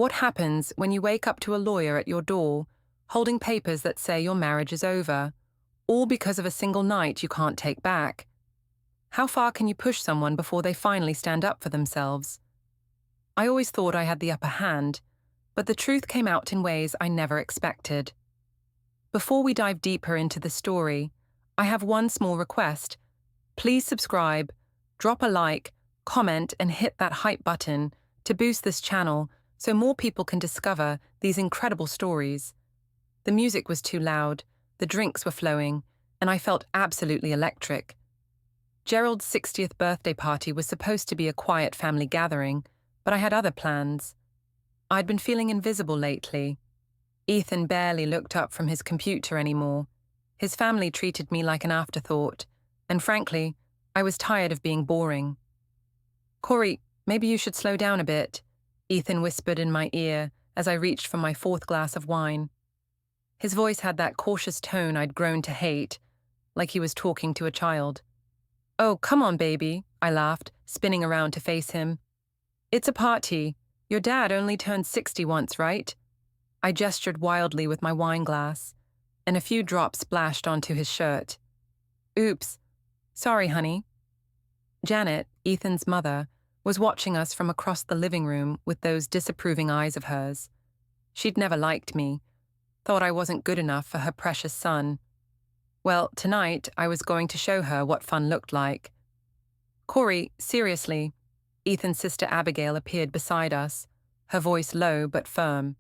What happens when you wake up to a lawyer at your door, holding papers that say your marriage is over, all because of a single night you can't take back? How far can you push someone before they finally stand up for themselves? I always thought I had the upper hand, but the truth came out in ways I never expected. Before we dive deeper into the story, I have one small request. Please subscribe, drop a like, comment, and hit that hype button to boost this channel so more people can discover these incredible stories. The music was too loud, the drinks were flowing, and I felt absolutely electric. Gerald's 60th birthday party was supposed to be a quiet family gathering, but I had other plans. I'd been feeling invisible lately. Ethan barely looked up from his computer anymore. His family treated me like an afterthought, and frankly, I was tired of being boring. "Corey, maybe you should slow down a bit," Ethan whispered in my ear as I reached for my fourth glass of wine. His voice had that cautious tone I'd grown to hate, like he was talking to a child. "Oh, come on, baby," I laughed, spinning around to face him. "It's a party. Your dad only turned 60 once, right?" I gestured wildly with my wine glass, and a few drops splashed onto his shirt. "Oops. Sorry, honey." Janet, Ethan's mother, was watching us from across the living room with those disapproving eyes of hers. She'd never liked me, thought I wasn't good enough for her precious son. Well, tonight I was going to show her what fun looked like. "Corey, seriously." Ethan's sister Abigail appeared beside us, her voice low but firm.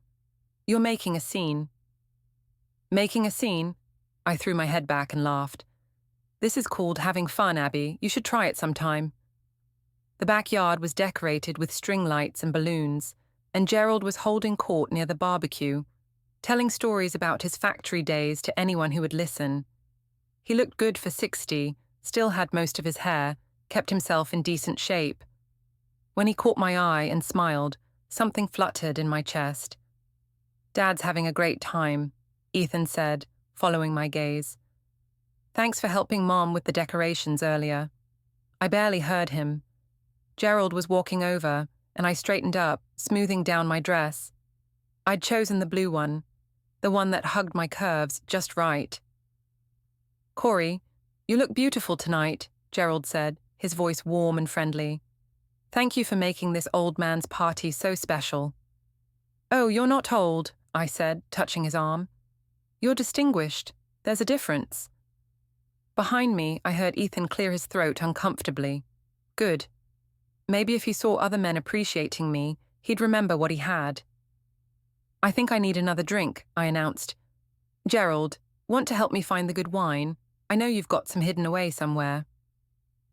"You're making a scene." "Making a scene?" I threw my head back and laughed. "This is called having fun, Abby. You should try it sometime." The backyard was decorated with string lights and balloons, and Gerald was holding court near the barbecue, telling stories about his factory days to anyone who would listen. He looked good for 60, still had most of his hair, kept himself in decent shape. When he caught my eye and smiled, something fluttered in my chest. "Dad's having a great time," Ethan said, following my gaze. "Thanks for helping Mom with the decorations earlier." I barely heard him. Gerald was walking over, and I straightened up, smoothing down my dress. I'd chosen the blue one, the one that hugged my curves just right. "Corey, you look beautiful tonight," Gerald said, his voice warm and friendly. "Thank you for making this old man's party so special." "Oh, you're not old," I said, touching his arm. "You're distinguished. There's a difference." Behind me, I heard Ethan clear his throat uncomfortably. Good. Maybe if he saw other men appreciating me, he'd remember what he had. "I think I need another drink," I announced. "Gerald, want to help me find the good wine? I know you've got some hidden away somewhere."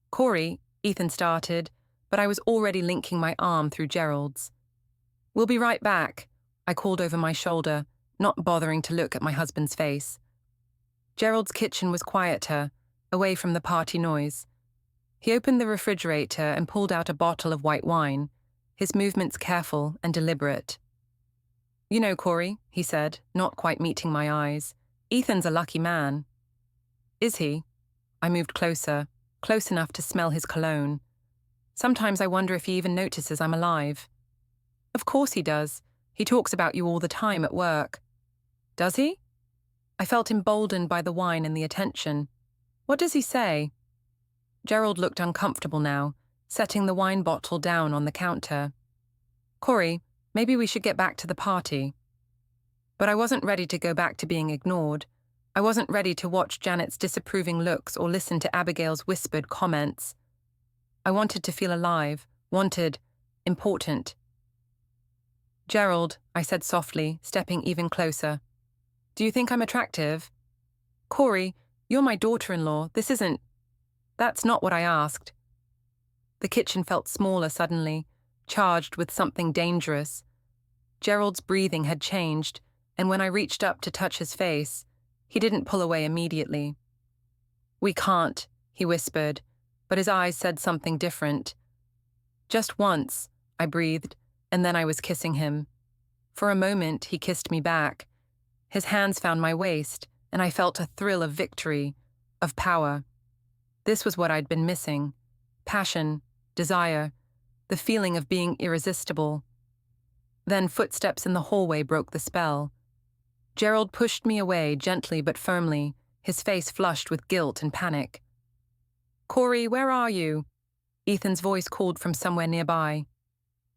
"Corey," Ethan started, but I was already linking my arm through Gerald's. "We'll be right back," I called over my shoulder, not bothering to look at my husband's face. Gerald's kitchen was quieter, away from the party noise. He opened the refrigerator and pulled out a bottle of white wine, his movements careful and deliberate. "You know, Corey," he said, not quite meeting my eyes, "Ethan's a lucky man." "Is he?" I moved closer, close enough to smell his cologne. Sometimes I wonder if he even notices I'm alive. "Of course he does. He talks about you all the time at work." "Does he?" I felt emboldened by the wine and the attention. "What does he say?" Gerald looked uncomfortable now, setting the wine bottle down on the counter. "Corey, maybe we should get back to the party." But I wasn't ready to go back to being ignored. I wasn't ready to watch Janet's disapproving looks or listen to Abigail's whispered comments. I wanted to feel alive, important. "Gerald," I said softly, stepping even closer. "Do you think I'm attractive?" "Corey, you're my daughter-in-law. This isn't—" "That's not what I asked." The kitchen felt smaller suddenly, charged with something dangerous. Gerald's breathing had changed, and when I reached up to touch his face, he didn't pull away immediately. "We can't," he whispered, but his eyes said something different. "Just once," I breathed, and then I was kissing him. For a moment, he kissed me back. His hands found my waist, and I felt a thrill of victory, of power. This was what I'd been missing. Passion, desire, the feeling of being irresistible. Then footsteps in the hallway broke the spell. Gerald pushed me away gently but firmly, his face flushed with guilt and panic. "Corey, where are you?" Ethan's voice called from somewhere nearby.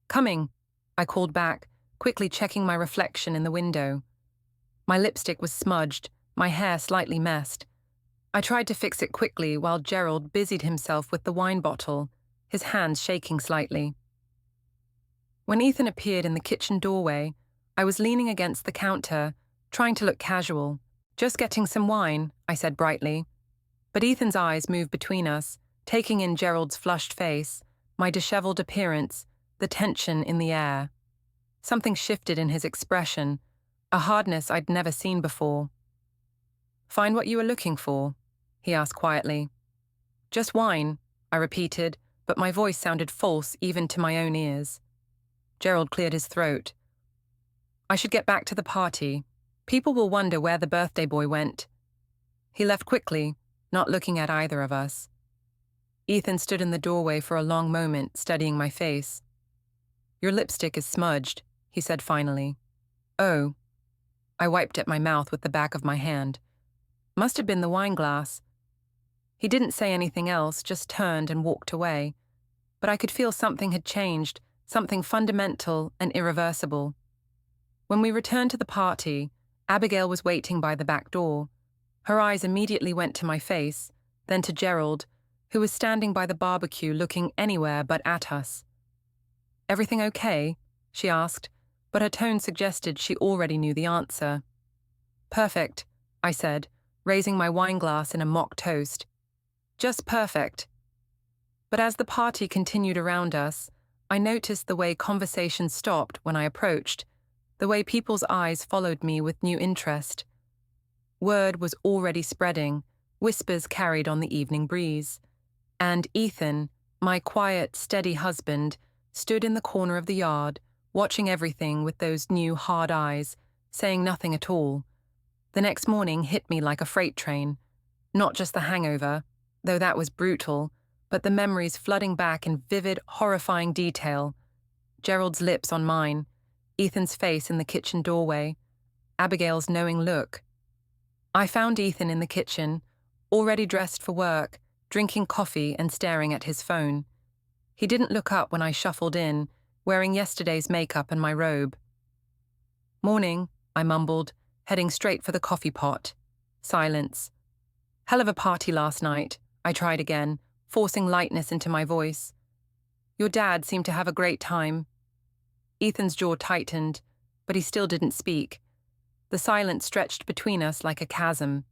"Coming," I called back, quickly checking my reflection in the window. My lipstick was smudged, my hair slightly messed. I tried to fix it quickly while Gerald busied himself with the wine bottle, his hands shaking slightly. When Ethan appeared in the kitchen doorway, I was leaning against the counter, trying to look casual. "Just getting some wine," I said brightly. But Ethan's eyes moved between us, taking in Gerald's flushed face, my disheveled appearance, the tension in the air. Something shifted in his expression, a hardness I'd never seen before. "Find what you were looking for?" he asked quietly. "Just wine," I repeated, but my voice sounded false even to my own ears. Gerald cleared his throat. "I should get back to the party. People will wonder where the birthday boy went." He left quickly, not looking at either of us. Ethan stood in the doorway for a long moment, studying my face. "Your lipstick is smudged," he said finally. "Oh." I wiped at my mouth with the back of my hand. Must have been the wine glass. He didn't say anything else, just turned and walked away. But I could feel something had changed, something fundamental and irreversible. When we returned to the party, Abigail was waiting by the back door. Her eyes immediately went to my face, then to Gerald, who was standing by the barbecue looking anywhere but at us. "Everything okay?" she asked, but her tone suggested she already knew the answer. "Perfect," I said, raising my wine glass in a mock toast. "Just perfect." But as the party continued around us, I noticed the way conversation stopped when I approached, the way people's eyes followed me with new interest. Word was already spreading, whispers carried on the evening breeze. And Ethan, my quiet, steady husband, stood in the corner of the yard, watching everything with those new hard eyes, saying nothing at all. The next morning hit me like a freight train. Not just the hangover, though that was brutal, but the memories flooding back in vivid, horrifying detail. Gerald's lips on mine, Ethan's face in the kitchen doorway, Abigail's knowing look. I found Ethan in the kitchen, already dressed for work, drinking coffee and staring at his phone. He didn't look up when I shuffled in, wearing yesterday's makeup and my robe. "Morning," I mumbled, heading straight for the coffee pot. Silence. "Hell of a party last night," I tried again, forcing lightness into my voice. "Your dad seemed to have a great time." Ethan's jaw tightened, but he still didn't speak. The silence stretched between us like a chasm.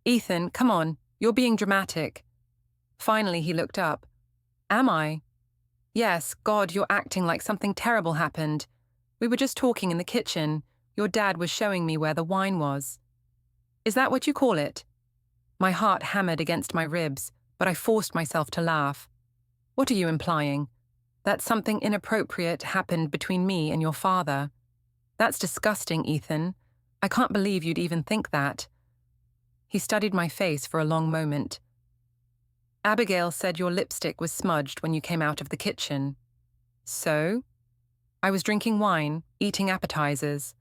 "Ethan, come on, you're being dramatic." Finally he looked up. "Am I?" "Yes, God, you're acting like something terrible happened. We were just talking in the kitchen. Your dad was showing me where the wine was." "Is that what you call it?" My heart hammered against my ribs, but I forced myself to laugh. "What are you implying? That something inappropriate happened between me and your father? That's disgusting, Ethan. I can't believe you'd even think that." He studied my face for a long moment. "Abigail said your lipstick was smudged when you came out of the kitchen." "So?" "I was drinking wine, eating appetizers.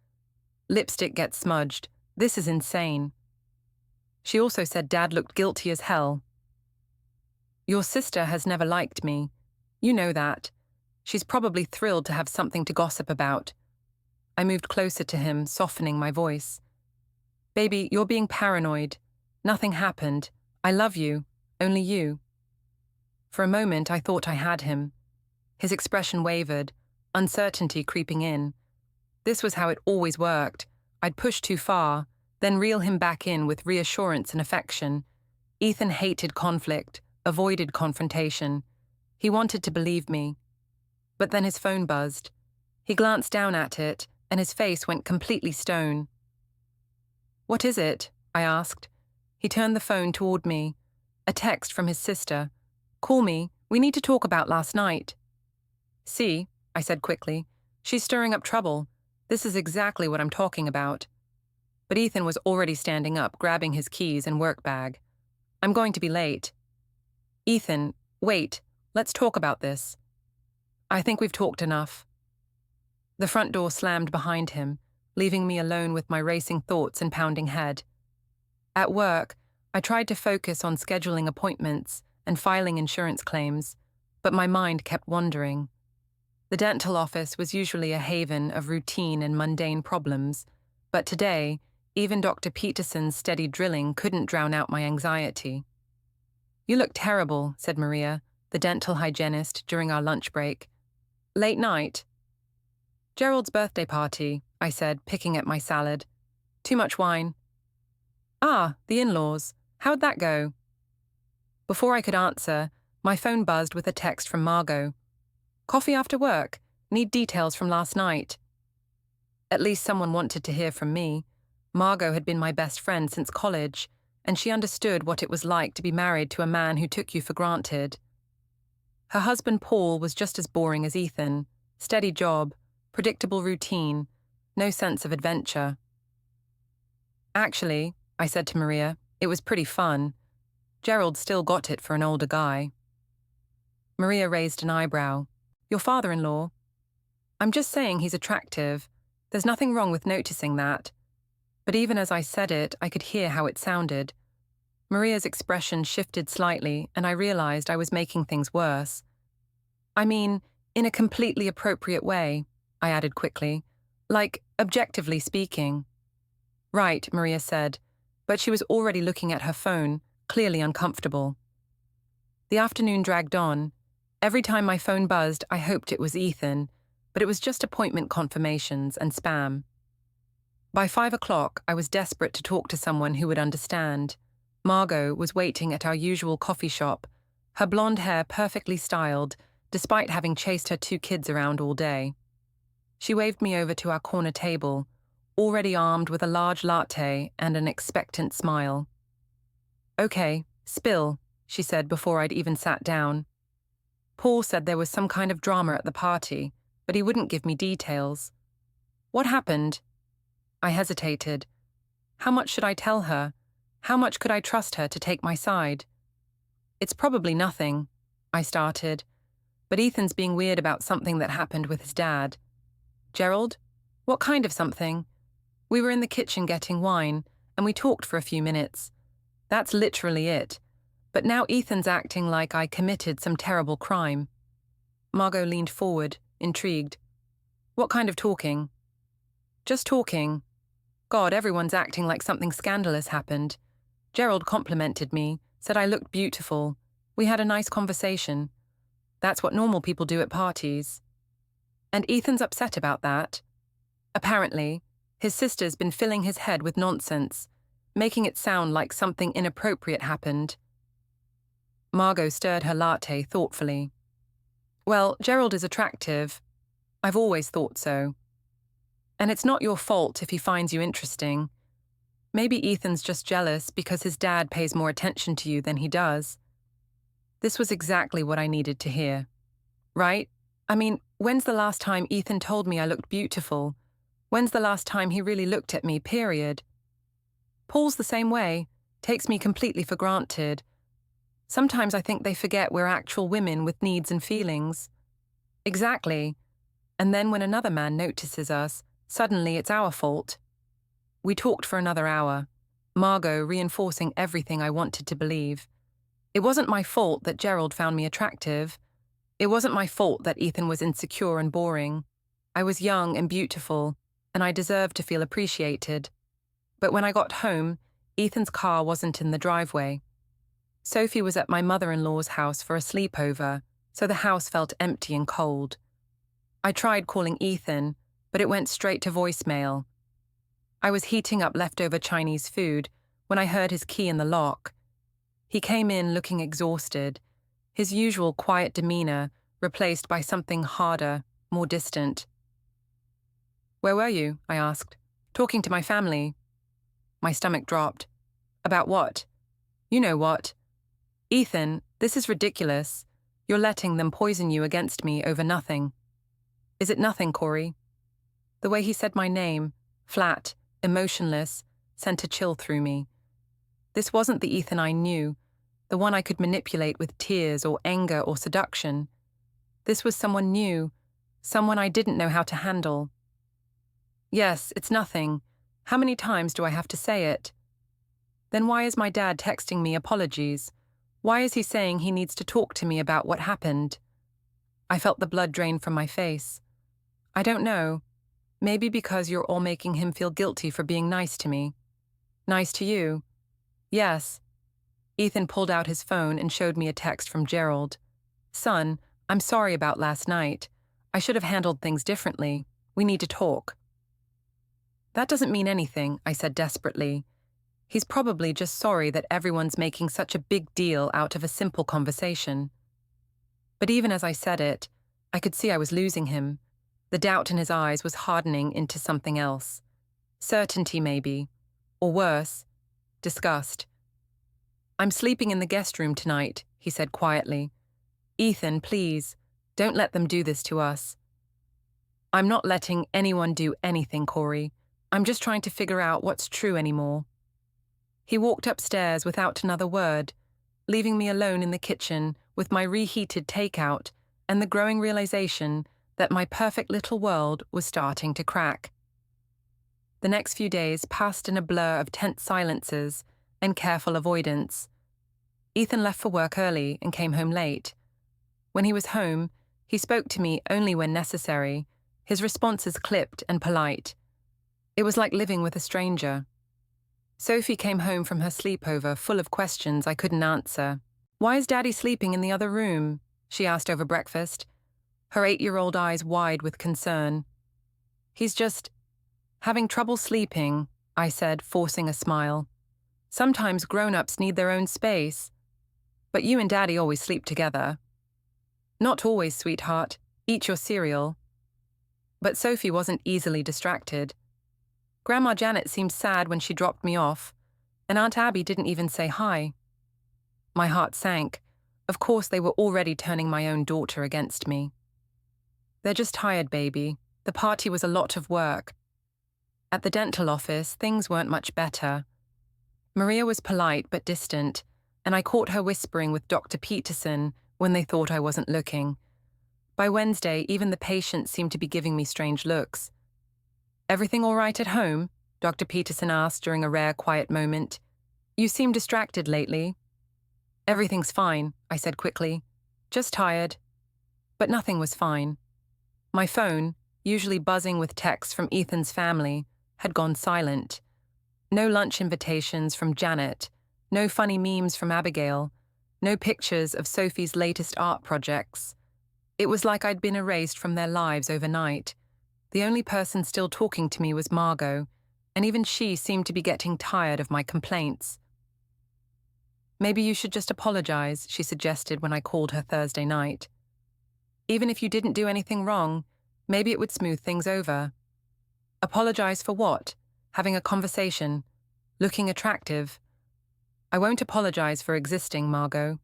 Lipstick gets smudged. This is insane." She also said Dad looked guilty as hell. "Your sister has never liked me. You know that. She's probably thrilled to have something to gossip about." I moved closer to him, softening my voice. "Baby, you're being paranoid. Nothing happened. I love you. Only you." For a moment, I thought I had him. His expression wavered, uncertainty creeping in. This was how it always worked. I'd push too far, then reel him back in with reassurance and affection. Ethan hated conflict, avoided confrontation. He wanted to believe me. But then his phone buzzed. He glanced down at it, and his face went completely stone. "What is it?" I asked. He turned the phone toward me. A text from his sister. "Call me. We need to talk about last night." "See," I said quickly. "She's stirring up trouble. This is exactly what I'm talking about." But Ethan was already standing up, grabbing his keys and work bag. "I'm going to be late." "Ethan, wait. Let's talk about this." "I think we've talked enough." The front door slammed behind him, leaving me alone with my racing thoughts and pounding head. At work, I tried to focus on scheduling appointments and filing insurance claims, but my mind kept wandering. The dental office was usually a haven of routine and mundane problems, but today, even Dr. Peterson's steady drilling couldn't drown out my anxiety. "You look terrible," said Maria, the dental hygienist, during our lunch break. "Late night?" "Gerald's birthday party," I said, picking at my salad. "Too much wine." "Ah, the in-laws. How'd that go?" Before I could answer, my phone buzzed with a text from Margot. "Coffee after work. Need details from last night." At least someone wanted to hear from me. Margot had been my best friend since college, and she understood what it was like to be married to a man who took you for granted. Her husband Paul was just as boring as Ethan. Steady job, predictable routine, no sense of adventure. "Actually," I said to Maria, "it was pretty fun. Gerald still got it for an older guy." Maria raised an eyebrow. "Your father-in-law?" "I'm just saying he's attractive. There's nothing wrong with noticing that." But even as I said it, I could hear how it sounded. Maria's expression shifted slightly, and I realized I was making things worse. "I mean, in a completely appropriate way," I added quickly. "Like, objectively speaking." "Right," Maria said, but she was already looking at her phone, clearly uncomfortable. The afternoon dragged on. Every time my phone buzzed, I hoped it was Ethan, but it was just appointment confirmations and spam. By 5 o'clock, I was desperate to talk to someone who would understand. Margot was waiting at our usual coffee shop, her blonde hair perfectly styled, despite having chased her 2 kids around all day. She waved me over to our corner table, already armed with a large latte and an expectant smile. "Okay, spill," she said before I'd even sat down. "Paul said there was some kind of drama at the party, but he wouldn't give me details." "What happened?" I hesitated. How much should I tell her? How much could I trust her to take my side? "It's probably nothing," I started, "but Ethan's being weird about something that happened with his dad." "Gerald? What kind of something?" "We were in the kitchen getting wine, and we talked for a few minutes. That's literally it. But now Ethan's acting like I committed some terrible crime." Margot leaned forward, intrigued. "What kind of talking?" "Just talking. God, everyone's acting like something scandalous happened. Gerald complimented me, said I looked beautiful. We had a nice conversation. That's what normal people do at parties." "And Ethan's upset about that?" "Apparently. His sister's been filling his head with nonsense, making it sound like something inappropriate happened." Margot stirred her latte thoughtfully. "Well, Gerald is attractive. I've always thought so. And it's not your fault if he finds you interesting. Maybe Ethan's just jealous because his dad pays more attention to you than he does." This was exactly what I needed to hear. Right? I mean, when's the last time Ethan told me I looked beautiful? When's the last time he really looked at me, period? Paul's the same way, takes me completely for granted. Sometimes I think they forget we're actual women with needs and feelings. Exactly. And then when another man notices us, suddenly it's our fault. We talked for another hour, Margot reinforcing everything I wanted to believe. It wasn't my fault that Gerald found me attractive. It wasn't my fault that Ethan was insecure and boring. I was young and beautiful, and I deserved to feel appreciated. But when I got home, Ethan's car wasn't in the driveway. Sophie was at my mother-in-law's house for a sleepover, so the house felt empty and cold. I tried calling Ethan, but it went straight to voicemail. I was heating up leftover Chinese food when I heard his key in the lock. He came in looking exhausted, his usual quiet demeanor replaced by something harder, more distant. "Where were you?" I asked. "Talking to my family." My stomach dropped. "About what?" "You know what." "Ethan, this is ridiculous. You're letting them poison you against me over nothing." "Is it nothing, Corey?" The way he said my name, flat, emotionless, sent a chill through me. This wasn't the Ethan I knew, the one I could manipulate with tears or anger or seduction. This was someone new, Someone I didn't know how to handle. Yes, it's nothing. How many times do I have to say it? Then why is my dad texting me apologies? Why is he saying he needs to talk to me about what happened? I felt the blood drain from my face. I don't know. Maybe because you're all making him feel guilty for being nice to me. Nice to you? Yes. Ethan pulled out his phone and showed me a text from Gerald. Son, I'm sorry about last night. I should have handled things differently. We need to talk. That doesn't mean anything, I said desperately. He's probably just sorry that everyone's making such a big deal out of a simple conversation. But even as I said it, I could see I was losing him. The doubt in his eyes was hardening into something else. Certainty, maybe. Or worse, disgust. I'm sleeping in the guest room tonight, he said quietly. Ethan, please, don't let them do this to us. I'm not letting anyone do anything, Corey. I'm just trying to figure out what's true anymore. He walked upstairs without another word, leaving me alone in the kitchen with my reheated takeout and the growing realization that my perfect little world was starting to crack. The next few days passed in a blur of tense silences and careful avoidance. Ethan left for work early and came home late. When he was home, he spoke to me only when necessary, his responses clipped and polite. It was like living with a stranger. Sophie came home from her sleepover full of questions I couldn't answer. Why is Daddy sleeping in the other room? She asked over breakfast, her 8-year-old eyes wide with concern. He's just having trouble sleeping, I said, forcing a smile. Sometimes grown-ups need their own space. But you and Daddy always sleep together. Not always, sweetheart. Eat your cereal. But Sophie wasn't easily distracted. Grandma Janet seemed sad when she dropped me off, and Aunt Abby didn't even say hi. My heart sank. Of course they were already turning my own daughter against me. They're just tired, baby. The party was a lot of work. At the dental office, things weren't much better. Maria was polite but distant, and I caught her whispering with Dr. Peterson when they thought I wasn't looking. By Wednesday, even the patients seemed to be giving me strange looks. Everything all right at home? Dr. Peterson asked during a rare quiet moment. You seem distracted lately. Everything's fine, I said quickly. Just tired. But nothing was fine. My phone, usually buzzing with texts from Ethan's family, had gone silent. No lunch invitations from Janet, no funny memes from Abigail, no pictures of Sophie's latest art projects. It was like I'd been erased from their lives overnight. The only person still talking to me was Margot, and even she seemed to be getting tired of my complaints. Maybe you should just apologize, she suggested when I called her Thursday night. Even if you didn't do anything wrong, maybe it would smooth things over. Apologize for what? Having a conversation? Looking attractive? I won't apologize for existing, Margot.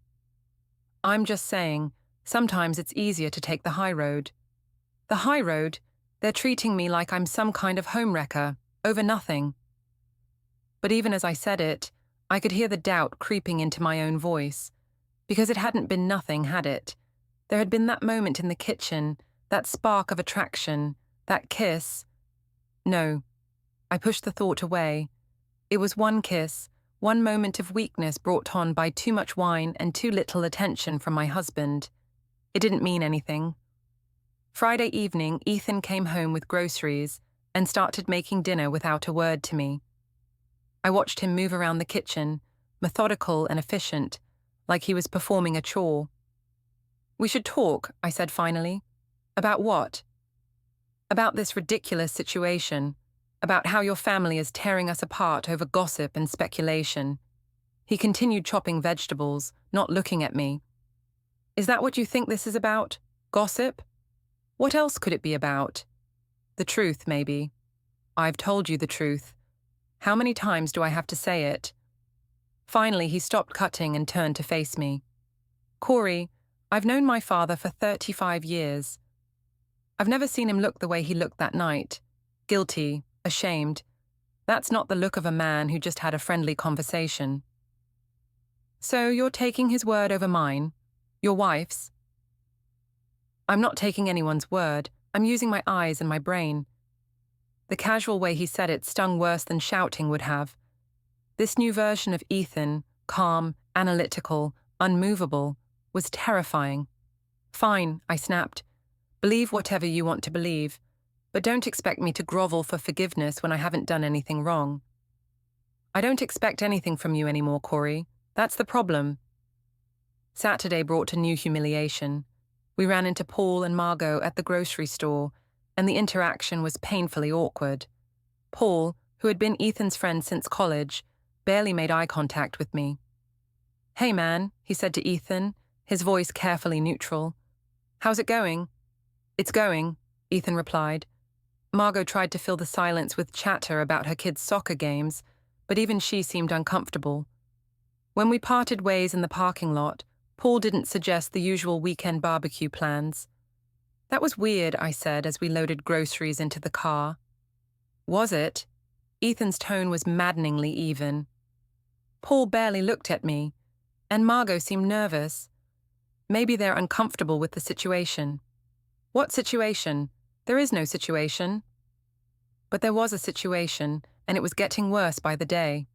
I'm just saying, sometimes it's easier to take the high road. The high road? They're treating me like I'm some kind of homewrecker, over nothing. But even as I said it, I could hear the doubt creeping into my own voice. Because it hadn't been nothing, had it? There had been that moment in the kitchen, that spark of attraction, that kiss. No. I pushed the thought away. It was one kiss, one moment of weakness brought on by too much wine and too little attention from my husband. It didn't mean anything. Friday evening, Ethan came home with groceries and started making dinner without a word to me. I watched him move around the kitchen, methodical and efficient, like he was performing a chore. We should talk, I said finally. About what? About this ridiculous situation, about how your family is tearing us apart over gossip and speculation. He continued chopping vegetables, not looking at me. Is that what you think this is about? Gossip? What else could it be about? The truth, maybe. I've told you the truth. How many times do I have to say it? Finally, he stopped cutting and turned to face me. Corey, I've known my father for 35 years. I've never seen him look the way he looked that night. Guilty, ashamed. That's not the look of a man who just had a friendly conversation. So you're taking his word over mine? Your wife's? I'm not taking anyone's word. I'm using my eyes and my brain. The casual way he said it stung worse than shouting would have. This new version of Ethan, calm, analytical, unmovable, was terrifying. Fine, I snapped. Believe whatever you want to believe, but don't expect me to grovel for forgiveness when I haven't done anything wrong. I don't expect anything from you anymore, Corey. That's the problem. Saturday brought a new humiliation. We ran into Paul and Margot at the grocery store, and the interaction was painfully awkward. Paul, who had been Ethan's friend since college, barely made eye contact with me. "Hey man," he said to Ethan, his voice carefully neutral. "How's it going?" "It's going," Ethan replied. Margot tried to fill the silence with chatter about her kids' soccer games, but even she seemed uncomfortable. When we parted ways in the parking lot, Paul didn't suggest the usual weekend barbecue plans. "That was weird," I said as we loaded groceries into the car. "Was it?" Ethan's tone was maddeningly even. Paul barely looked at me, and Margot seemed nervous. Maybe they're uncomfortable with the situation. "What situation? There is no situation." But there was a situation, and it was getting worse by the day.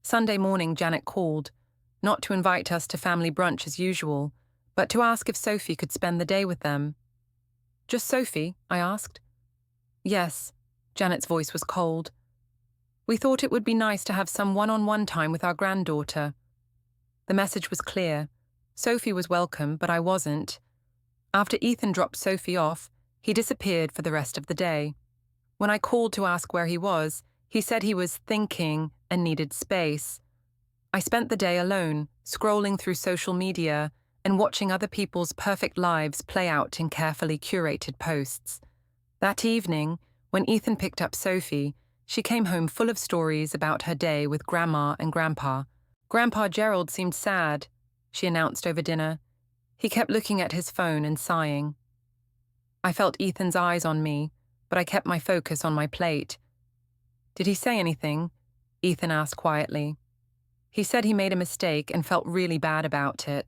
Sunday morning, Janet called, not to invite us to family brunch as usual, but to ask if Sophie could spend the day with them. "Just Sophie?" I asked. "Yes." Janet's voice was cold. "We thought it would be nice to have some one-on-one time with our granddaughter." The message was clear. Sophie was welcome, but I wasn't. After Ethan dropped Sophie off, he disappeared for the rest of the day. When I called to ask where he was, he said he was thinking and needed space. I spent the day alone, scrolling through social media and watching other people's perfect lives play out in carefully curated posts. That evening, when Ethan picked up Sophie, she came home full of stories about her day with Grandma and Grandpa. "Grandpa Gerald seemed sad," she announced over dinner. He kept looking at his phone and sighing. I felt Ethan's eyes on me, but I kept my focus on my plate. "Did he say anything?" Ethan asked quietly. He said he made a mistake and felt really bad about it.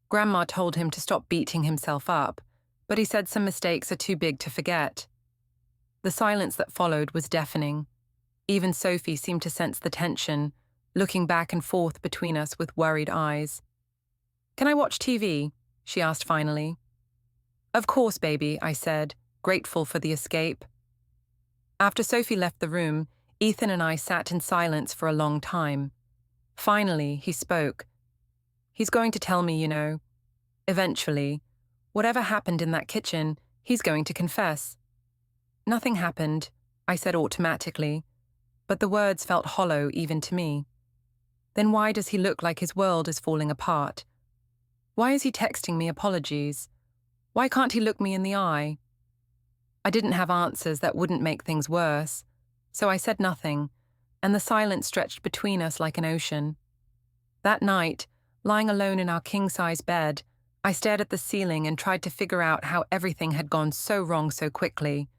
Grandma told him to stop beating himself up, but he said some mistakes are too big to forget. The silence that followed was deafening. Even Sophie seemed to sense the tension, looking back and forth between us with worried eyes. "Can I watch TV?" she asked finally. "Of course, baby," I said, grateful for the escape. After Sophie left the room, Ethan and I sat in silence for a long time. Finally, he spoke. "He's going to tell me, you know. Eventually. Whatever happened in that kitchen, he's going to confess." "Nothing happened," I said automatically, but the words felt hollow even to me. Then why does he look like his world is falling apart? Why is he texting me apologies? Why can't he look me in the eye? I didn't have answers that wouldn't make things worse, so I said nothing, and the silence stretched between us like an ocean. That night, lying alone in our king-size bed, I stared at the ceiling and tried to figure out how everything had gone so wrong so quickly.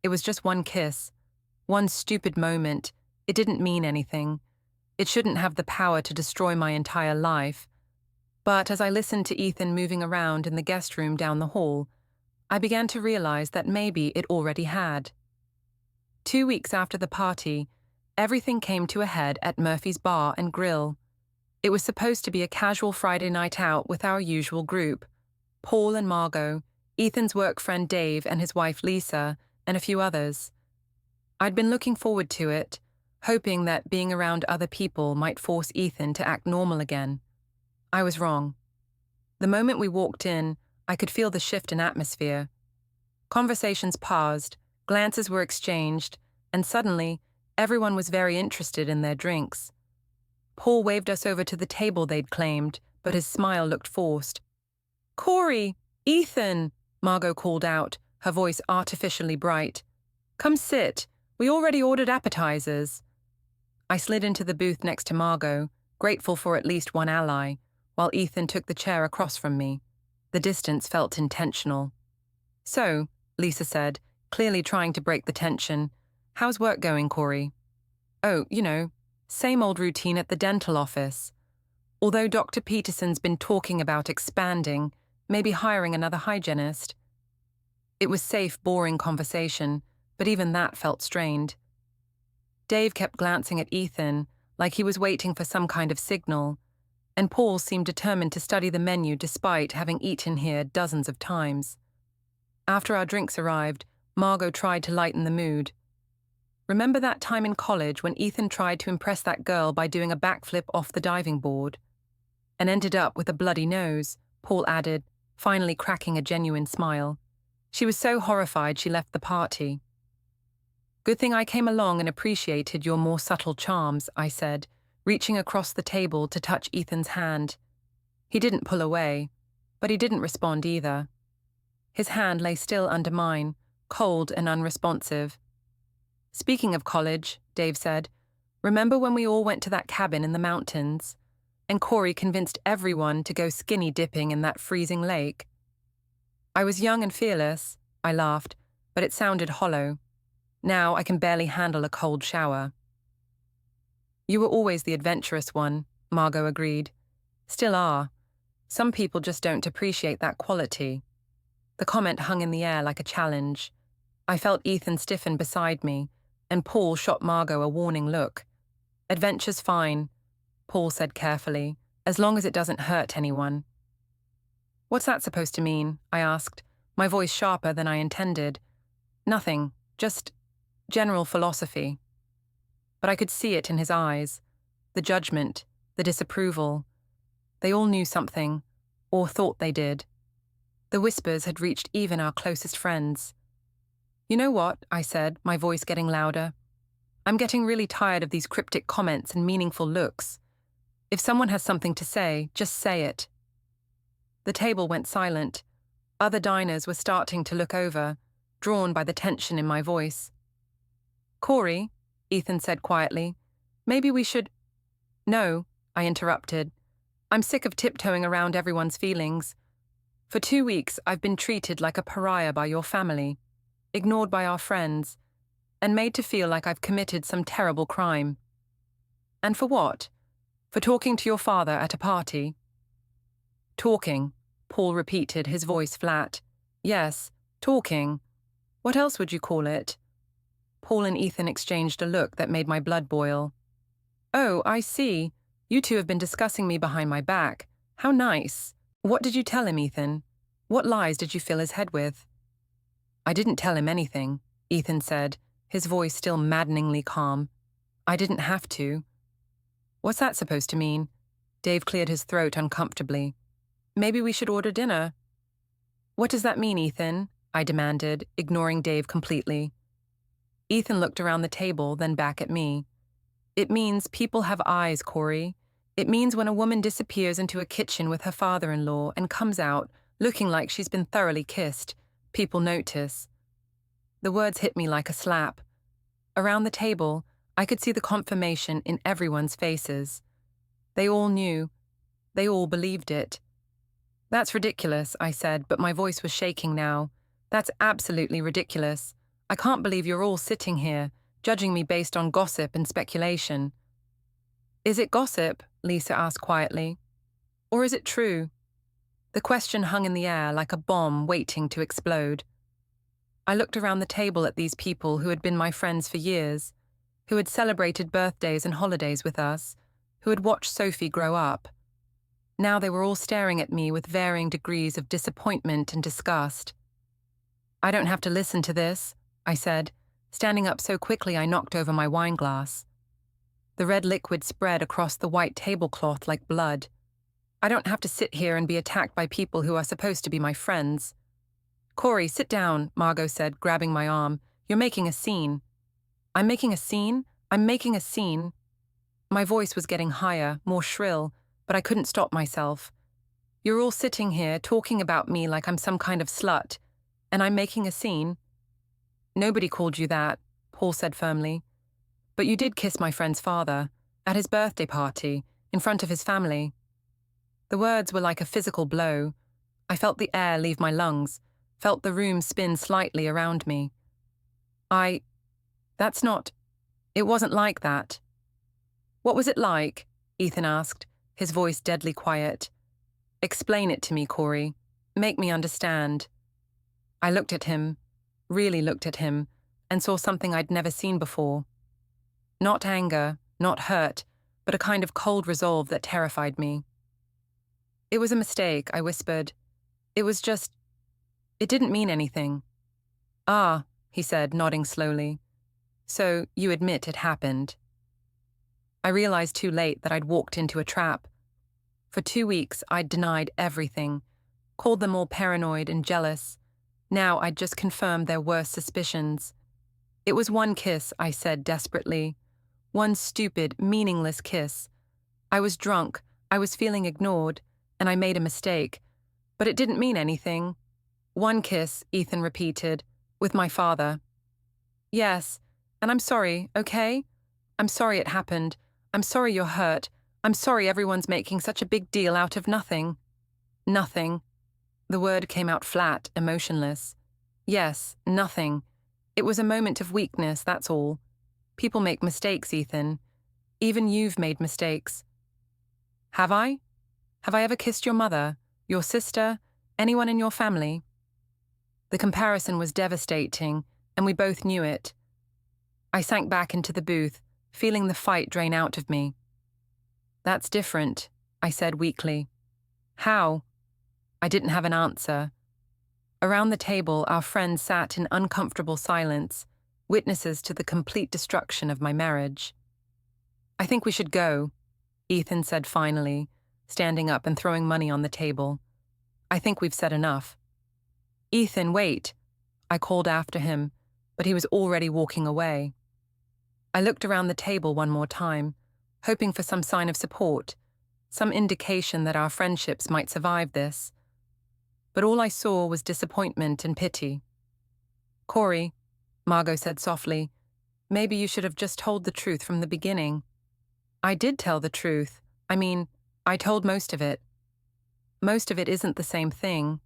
It was just one kiss, one stupid moment. It didn't mean anything. It shouldn't have the power to destroy my entire life. But as I listened to Ethan moving around in the guest room down the hall, I began to realize that maybe it already had. 2 weeks after the party, everything came to a head at Murphy's Bar and Grill. It was supposed to be a casual Friday night out with our usual group: Paul and Margot, Ethan's work friend Dave and his wife Lisa, and a few others. I'd been looking forward to it, hoping that being around other people might force Ethan to act normal again. I was wrong. The moment we walked in, I could feel the shift in atmosphere. Conversations paused, glances were exchanged, and suddenly, everyone was very interested in their drinks. Paul waved us over to the table they'd claimed, but his smile looked forced. "Corey! Ethan!" Margot called out, her voice artificially bright. "Come sit. We already ordered appetizers." I slid into the booth next to Margot, grateful for at least one ally, while Ethan took the chair across from me. The distance felt intentional. "So," Lisa said, clearly trying to break the tension, "how's work going, Corey?" "Oh, same old routine at the dental office. Although Dr. Peterson's been talking about expanding, maybe hiring another hygienist." It was safe, boring conversation, but even that felt strained. Dave kept glancing at Ethan, like he was waiting for some kind of signal, and Paul seemed determined to study the menu despite having eaten here dozens of times. After our drinks arrived, Margot tried to lighten the mood. Remember that time in college when Ethan tried to impress that girl by doing a backflip off the diving board? And ended up with a bloody nose, Paul added, finally cracking a genuine smile. She was so horrified she left the party. Good thing I came along and appreciated your more subtle charms, I said, reaching across the table to touch Ethan's hand. He didn't pull away, but he didn't respond either. His hand lay still under mine, cold and unresponsive. Speaking of college, Dave said, remember when we all went to that cabin in the mountains, and Corey convinced everyone to go skinny dipping in that freezing lake? I was young and fearless, I laughed, but it sounded hollow. Now I can barely handle a cold shower. You were always the adventurous one, Margot agreed. Still are. Some people just don't appreciate that quality. The comment hung in the air like a challenge. I felt Ethan stiffen beside me, and Paul shot Margot a warning look. Adventure's fine, Paul said carefully, as long as it doesn't hurt anyone. What's that supposed to mean? I asked, my voice sharper than I intended. Nothing, just general philosophy. But I could see it in his eyes, the judgment, the disapproval. They all knew something, or thought they did. The whispers had reached even our closest friends. You know what, I said, my voice getting louder. I'm getting really tired of these cryptic comments and meaningful looks. If someone has something to say, just say it. The table went silent. Other diners were starting to look over, drawn by the tension in my voice. Corey, Ethan said quietly, maybe we should— No, I interrupted. I'm sick of tiptoeing around everyone's feelings. For 2 weeks, I've been treated like a pariah by your family, ignored by our friends, and made to feel like I've committed some terrible crime. And for what? For talking to your father at a party? Talking, Paul repeated, his voice flat. Yes, talking. What else would you call it? Paul and Ethan exchanged a look that made my blood boil. Oh, I see. You two have been discussing me behind my back. How nice. What did you tell him, Ethan? What lies did you fill his head with? I didn't tell him anything, Ethan said, his voice still maddeningly calm. I didn't have to. What's that supposed to mean? Dave cleared his throat uncomfortably. Maybe we should order dinner. What does that mean, Ethan? I demanded, ignoring Dave completely. Ethan looked around the table, then back at me. It means people have eyes, Corey. It means when a woman disappears into a kitchen with her father-in-law and comes out looking like she's been thoroughly kissed, people notice. The words hit me like a slap. Around the table, I could see the confirmation in everyone's faces. They all knew. They all believed it. That's ridiculous, I said, but my voice was shaking now. That's absolutely ridiculous. I can't believe you're all sitting here, judging me based on gossip and speculation. Is it gossip? Lisa asked quietly. Or is it true? The question hung in the air like a bomb waiting to explode. I looked around the table at these people who had been my friends for years, who had celebrated birthdays and holidays with us, who had watched Sophie grow up. Now they were all staring at me with varying degrees of disappointment and disgust. I don't have to listen to this, I said, standing up so quickly I knocked over my wine glass. The red liquid spread across the white tablecloth like blood. I don't have to sit here and be attacked by people who are supposed to be my friends. Corey, sit down, Margot said, grabbing my arm. You're making a scene. I'm making a scene? I'm making a scene. My voice was getting higher, more shrill, but I couldn't stop myself. You're all sitting here talking about me like I'm some kind of slut, and I'm making a scene? Nobody called you that, Paul said firmly. But you did kiss my friend's father, at his birthday party, in front of his family. The words were like a physical blow. I felt the air leave my lungs, felt the room spin slightly around me. That's not— It wasn't like that. What was it like? Ethan asked, his voice deadly quiet. Explain it to me, Corey. Make me understand. I looked at him, really looked at him, and saw something I'd never seen before. Not anger, not hurt, but a kind of cold resolve that terrified me. "It was a mistake," I whispered. It didn't mean anything." "Ah," he said, nodding slowly. "So you admit it happened." I realized too late that I'd walked into a trap. For 2 weeks, I'd denied everything, called them all paranoid and jealous. Now I'd just confirmed their worst suspicions. "It was one kiss," I said desperately. "One stupid, meaningless kiss. I was drunk, I was feeling ignored, and I made a mistake. But it didn't mean anything." "One kiss," Ethan repeated, "with my father." "Yes, and I'm sorry, okay? I'm sorry it happened. I'm sorry you're hurt. I'm sorry everyone's making such a big deal out of nothing." "Nothing." The word came out flat, emotionless. "Yes, nothing. It was a moment of weakness, that's all. People make mistakes, Ethan. Even you've made mistakes." "Have I? Have I ever kissed your mother, your sister, anyone in your family?" The comparison was devastating, and we both knew it. I sank back into the booth, feeling the fight drain out of me. "That's different," I said weakly. "How?" I didn't have an answer. Around the table, our friends sat in uncomfortable silence, witnesses to the complete destruction of my marriage. "I think we should go," Ethan said finally, standing up and throwing money on the table. "I think we've said enough." "Ethan, wait," I called after him, but he was already walking away. I looked around the table one more time, hoping for some sign of support, some indication that our friendships might survive this. But all I saw was disappointment and pity. "Corey," Margot said softly, "maybe you should have just told the truth from the beginning." "I did tell the truth. I told most of it." "Most of it isn't the same thing."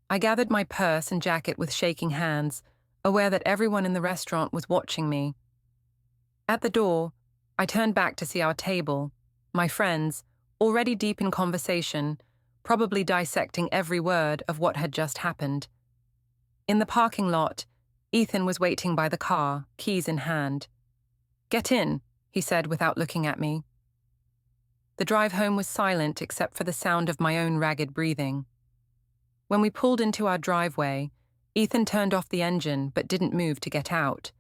I gathered my purse and jacket with shaking hands, aware that everyone in the restaurant was watching me. At the door, I turned back to see our table, my friends, already deep in conversation, probably dissecting every word of what had just happened. In the parking lot, Ethan was waiting by the car, keys in hand. "Get in," he said without looking at me. The drive home was silent except for the sound of my own ragged breathing. When we pulled into our driveway, Ethan turned off the engine but didn't move to get out.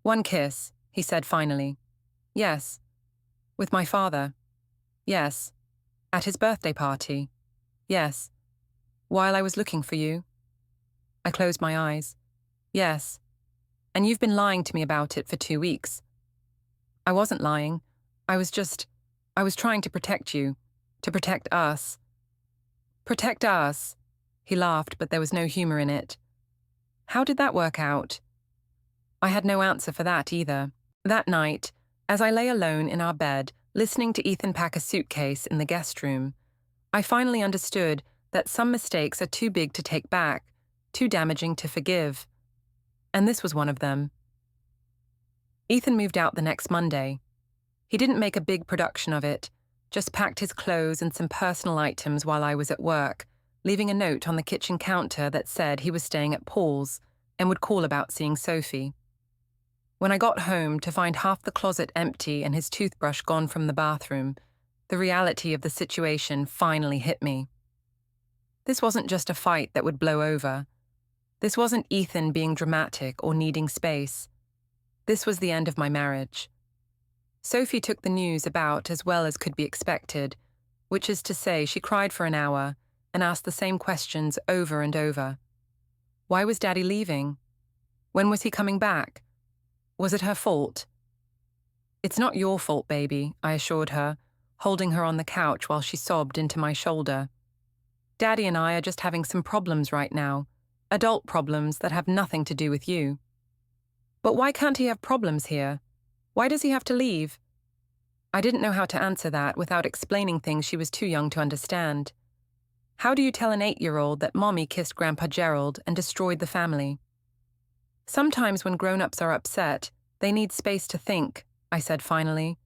"One kiss," he said finally. "Yes." "With my father?" "Yes." "At his birthday party?" "Yes." "While I was looking for you?" I closed my eyes. "Yes." "And you've been lying to me about it for 2 weeks." "I wasn't lying. I was trying to protect you, to protect us." "Protect us?" He laughed, but there was no humor in it. "How did that work out?" I had no answer for that either. That night, as I lay alone in our bed, listening to Ethan pack a suitcase in the guest room, I finally understood that some mistakes are too big to take back, too damaging to forgive. And this was one of them. Ethan moved out the next Monday. He didn't make a big production of it, just packed his clothes and some personal items while I was at work, leaving a note on the kitchen counter that said he was staying at Paul's and would call about seeing Sophie. When I got home to find half the closet empty and his toothbrush gone from the bathroom, the reality of the situation finally hit me. This wasn't just a fight that would blow over. This wasn't Ethan being dramatic or needing space. This was the end of my marriage. Sophie took the news about as well as could be expected, which is to say she cried for an hour and asked the same questions over and over. Why was Daddy leaving? When was he coming back? Was it her fault? "It's not your fault, baby," I assured her, holding her on the couch while she sobbed into my shoulder. "Daddy and I are just having some problems right now, adult problems that have nothing to do with you." "But why can't he have problems here? Why does he have to leave?" I didn't know how to answer that without explaining things she was too young to understand. How do you tell an 8-year-old that Mommy kissed Grandpa Gerald and destroyed the family? "Sometimes when grown-ups are upset, they need space to think," I said finally.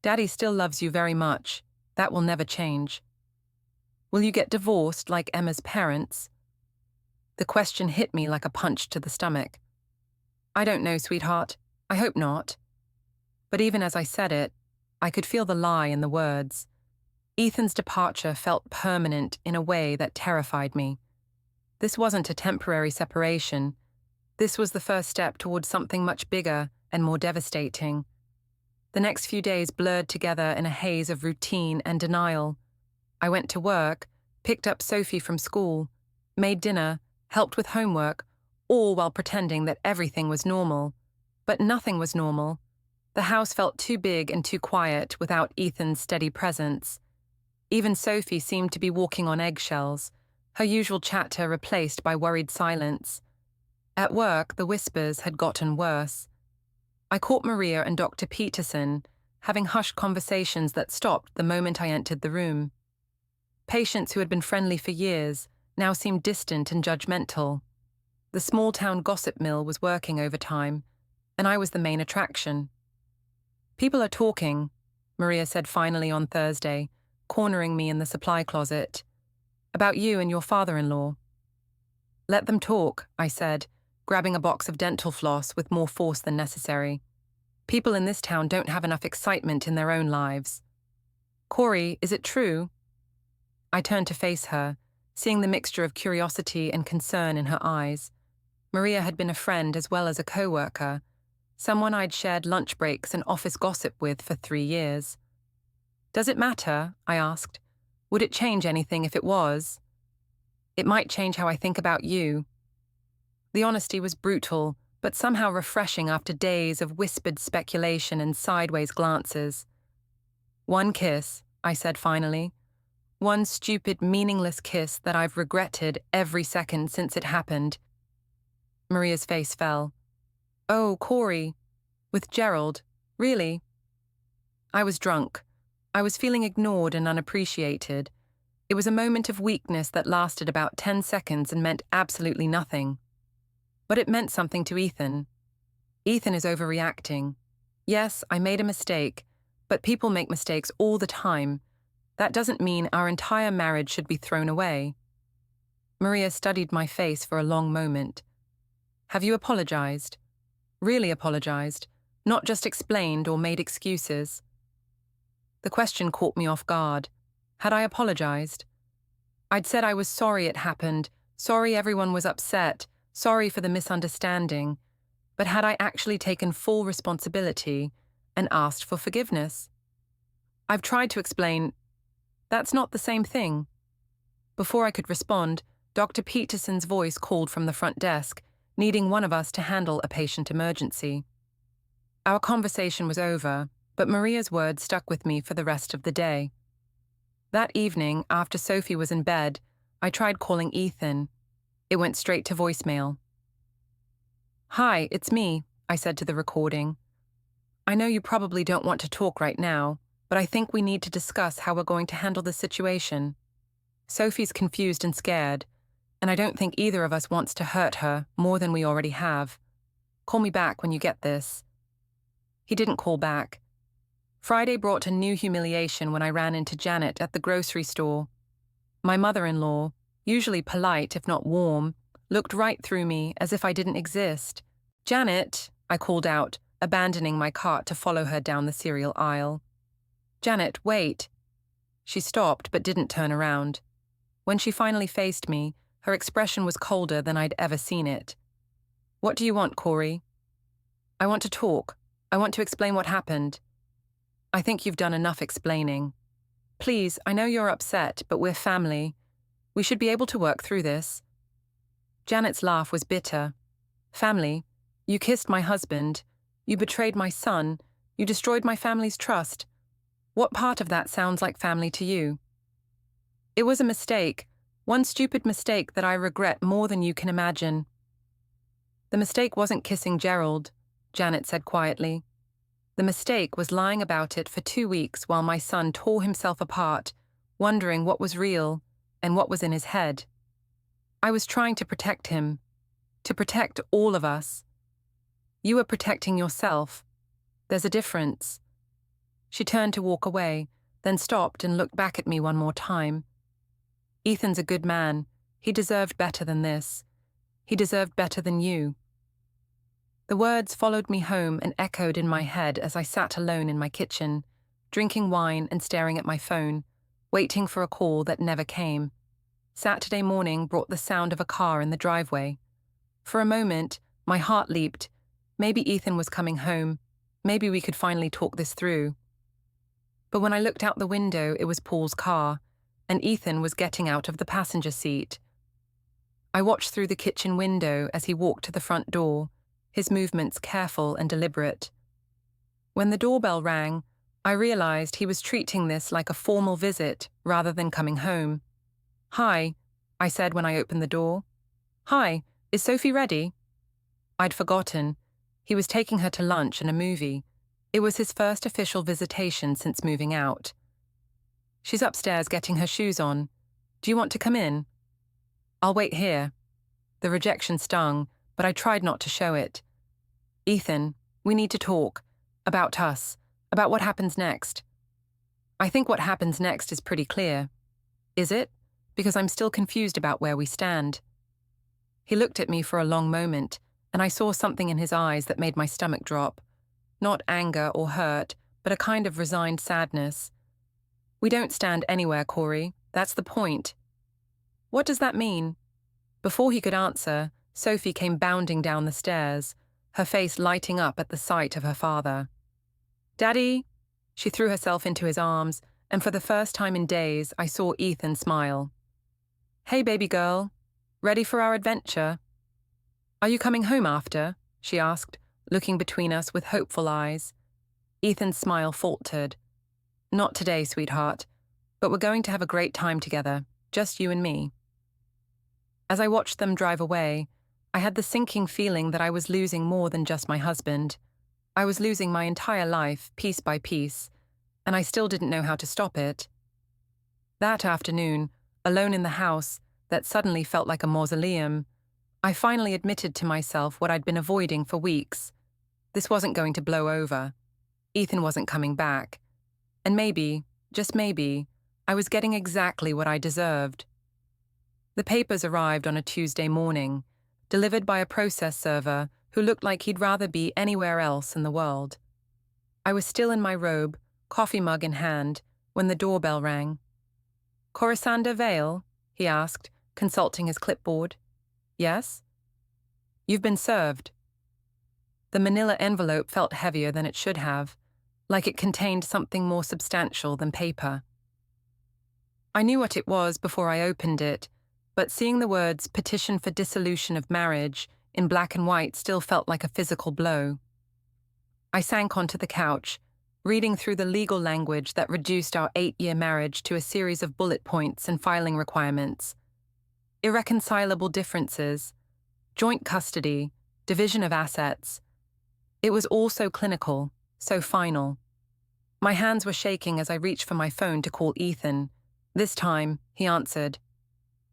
"Daddy still loves you very much. That will never change." "Will you get divorced like Emma's parents?" The question hit me like a punch to the stomach. I don't know, sweetheart. I hope not. But even as I said it, I could feel the lie in the words. Ethan's departure felt permanent in a way that terrified me. This wasn't a temporary separation. This was the first step towards something much bigger and more devastating. The next few days blurred together in a haze of routine and denial. I went to work, picked up Sophie from school, made dinner, helped with homework, all while pretending that everything was normal. But nothing was normal. The house felt too big and too quiet without Ethan's steady presence. Even Sophie seemed to be walking on eggshells, her usual chatter replaced by worried silence. At work, the whispers had gotten worse. I caught Maria and Dr. Peterson having hushed conversations that stopped the moment I entered the room. Patients who had been friendly for years now seemed distant and judgmental. The small-town gossip mill was working overtime, and I was the main attraction. "People are talking," Maria said finally on Thursday, cornering me in the supply closet, "about you and your father-in-law." "Let them talk," I said, grabbing a box of dental floss with more force than necessary. "People in this town don't have enough excitement in their own lives." "Corey, is it true?" I turned to face her, seeing the mixture of curiosity and concern in her eyes. Maria had been a friend as well as a co-worker, someone I'd shared lunch breaks and office gossip with for 3 years. "Does it matter?" I asked. "Would it change anything if it was?" "It might change how I think about you." The honesty was brutal, but somehow refreshing after days of whispered speculation and sideways glances. "One kiss," I said finally. "One stupid, meaningless kiss that I've regretted every second since it happened." Maria's face fell. "Oh, Corey. With Gerald. Really?" I was drunk. I was feeling ignored and unappreciated. It was a moment of weakness that lasted about 10 seconds and meant absolutely nothing. But it meant something to Ethan. Ethan is overreacting. Yes, I made a mistake, but people make mistakes all the time. That doesn't mean our entire marriage should be thrown away. Maria studied my face for a long moment. "Have you apologized? Really apologized, not just explained or made excuses?" The question caught me off guard. Had I apologized? I'd said I was sorry it happened, sorry everyone was upset, sorry for the misunderstanding, but had I actually taken full responsibility and asked for forgiveness? I've tried to explain. That's not the same thing. Before I could respond, Dr. Peterson's voice called from the front desk, needing one of us to handle a patient emergency. Our conversation was over, but Maria's words stuck with me for the rest of the day. That evening, after Sophie was in bed, I tried calling Ethan. It went straight to voicemail. "Hi, it's me," I said to the recording. "I know you probably don't want to talk right now, but I think we need to discuss how we're going to handle this situation. Sophie's confused and scared, and I don't think either of us wants to hurt her more than we already have. Call me back when you get this." He didn't call back. Friday brought a new humiliation when I ran into Janet at the grocery store. My mother-in-law, usually polite if not warm, looked right through me as if I didn't exist. "Janet," I called out, abandoning my cart to follow her down the cereal aisle. "Janet, wait." She stopped but didn't turn around. When she finally faced me, her expression was colder than I'd ever seen it. "What do you want, Corey?" "I want to talk. I want to explain what happened." "I think you've done enough explaining. Please, I know you're upset, but we're family. We should be able to work through this." Janet's laugh was bitter. "Family? You kissed my husband. You betrayed my son. You destroyed my family's trust. What part of that sounds like family to you?" "It was a mistake. One stupid mistake that I regret more than you can imagine." "The mistake wasn't kissing Gerald," Janet said quietly. "The mistake was lying about it for 2 weeks while my son tore himself apart, wondering what was real and what was in his head. I was trying to protect him, to protect all of us. You were protecting yourself. There's a difference." She turned to walk away, then stopped and looked back at me one more time. "Ethan's a good man. He deserved better than this. He deserved better than you." The words followed me home and echoed in my head as I sat alone in my kitchen, drinking wine and staring at my phone, waiting for a call that never came. Saturday morning brought the sound of a car in the driveway. For a moment, my heart leaped. Maybe Ethan was coming home. Maybe we could finally talk this through. But when I looked out the window, it was Paul's car, and Ethan was getting out of the passenger seat. I watched through the kitchen window as he walked to the front door, his movements careful and deliberate. When the doorbell rang, I realized he was treating this like a formal visit rather than coming home. "Hi," I said when I opened the door. "Hi, is Sophie ready?" I'd forgotten. He was taking her to lunch and a movie. It was his first official visitation since moving out. "She's upstairs getting her shoes on. Do you want to come in?" "I'll wait here." The rejection stung, but I tried not to show it. "Ethan, we need to talk. About us. About what happens next." "I think what happens next is pretty clear." "Is it? Because I'm still confused about where we stand." He looked at me for a long moment, and I saw something in his eyes that made my stomach drop. Not anger or hurt, but a kind of resigned sadness. "We don't stand anywhere, Corey. That's the point." "What does that mean?" Before he could answer, Sophie came bounding down the stairs, her face lighting up at the sight of her father. "Daddy!" She threw herself into his arms, and for the first time in days, I saw Ethan smile. "Hey, baby girl. Ready for our adventure?" "Are you coming home after?" she asked, looking between us with hopeful eyes. Ethan's smile faltered. "Not today, sweetheart, but we're going to have a great time together, just you and me." As I watched them drive away, I had the sinking feeling that I was losing more than just my husband. I was losing my entire life, piece by piece, and I still didn't know how to stop it. That afternoon, alone in the house that suddenly felt like a mausoleum, I finally admitted to myself what I'd been avoiding for weeks. This wasn't going to blow over. Ethan wasn't coming back. And maybe, just maybe, I was getting exactly what I deserved. The papers arrived on a Tuesday morning, delivered by a process server who looked like he'd rather be anywhere else in the world. I was still in my robe, coffee mug in hand, when the doorbell rang. "Corisanda Vale?" he asked, consulting his clipboard. "Yes?" "You've been served." The manila envelope felt heavier than it should have, like it contained something more substantial than paper. I knew what it was before I opened it, but seeing the words "petition for dissolution of marriage" in black and white still felt like a physical blow. I sank onto the couch, reading through the legal language that reduced our 8-year marriage to a series of bullet points and filing requirements. Irreconcilable differences, joint custody, division of assets. It was all so clinical, so final. My hands were shaking as I reached for my phone to call Ethan. This time, he answered.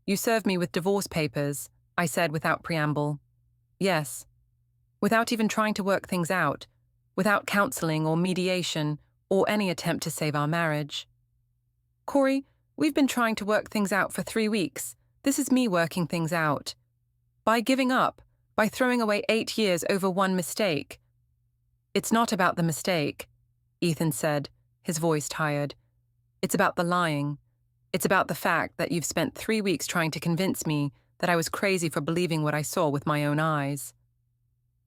"You served me with divorce papers," I said without preamble. "Yes." Without even trying to work things out, without counseling or mediation or any attempt to save our marriage. "Corey, we've been trying to work things out for 3 weeks. This is me working things out. By giving up, by throwing away 8 years over one mistake." "It's not about the mistake," Ethan said, his voice tired. "It's about the lying. It's about the fact that you've spent 3 weeks trying to convince me that I was crazy for believing what I saw with my own eyes.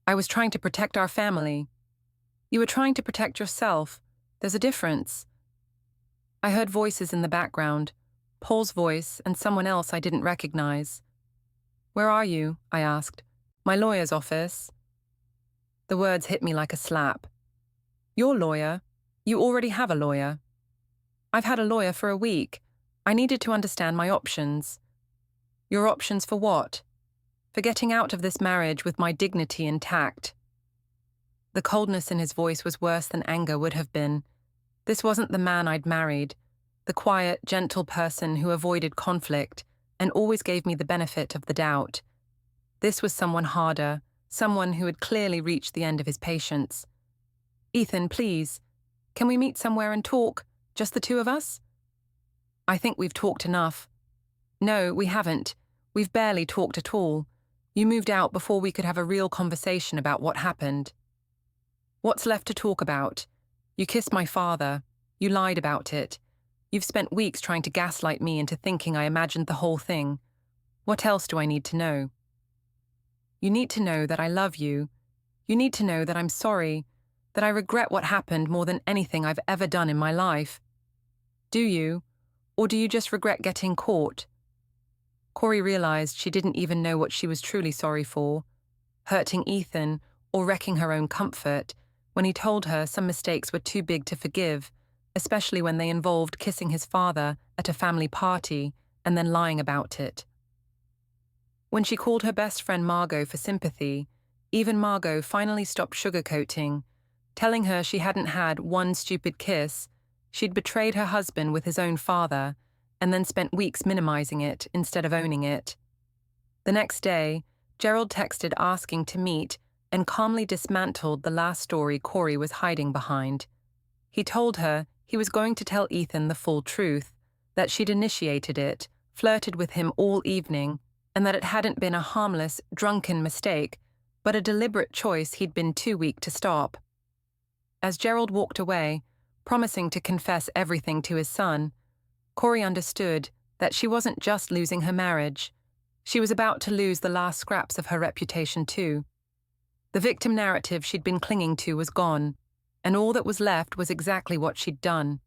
I was trying to protect our family. You were trying to protect yourself. There's a difference." I heard voices in the background, Paul's voice and someone else I didn't recognize. "Where are you?" I asked. "My lawyer's office." The words hit me like a slap. "Your lawyer? You already have a lawyer." "I've had a lawyer for a week. I needed to understand my options." "Your options for what?" "For getting out of this marriage with my dignity intact." The coldness in his voice was worse than anger would have been. This wasn't the man I'd married, the quiet, gentle person who avoided conflict and always gave me the benefit of the doubt. This was someone harder, someone who had clearly reached the end of his patience. "Ethan, please, can we meet somewhere and talk, just the two of us?" "I think we've talked enough." "No, we haven't. We've barely talked at all. You moved out before we could have a real conversation about what happened. What's left to talk about? You kissed my father. You lied about it. You've spent weeks trying to gaslight me into thinking I imagined the whole thing. What else do I need to know? You need to know that I love you. You need to know that I'm sorry, that I regret what happened more than anything I've ever done in my life. Do you? Or do you just regret getting caught? Corey realized she didn't even know what she was truly sorry for, hurting Ethan or wrecking her own comfort, when he told her some mistakes were too big to forgive, especially when they involved kissing his father at a family party and then lying about it. When she called her best friend Margot for sympathy, even Margot finally stopped sugarcoating, telling her she hadn't had one stupid kiss, she'd betrayed her husband with his own father, and then spent weeks minimizing it instead of owning it. The next day, Gerald texted asking to meet and calmly dismantled the last story Corey was hiding behind. He told her he was going to tell Ethan the full truth, that she'd initiated it, flirted with him all evening, and that it hadn't been a harmless, drunken mistake, but a deliberate choice he'd been too weak to stop. As Gerald walked away, promising to confess everything to his son, Corey understood that she wasn't just losing her marriage. She was about to lose the last scraps of her reputation too. The victim narrative she'd been clinging to was gone, and all that was left was exactly what she'd done.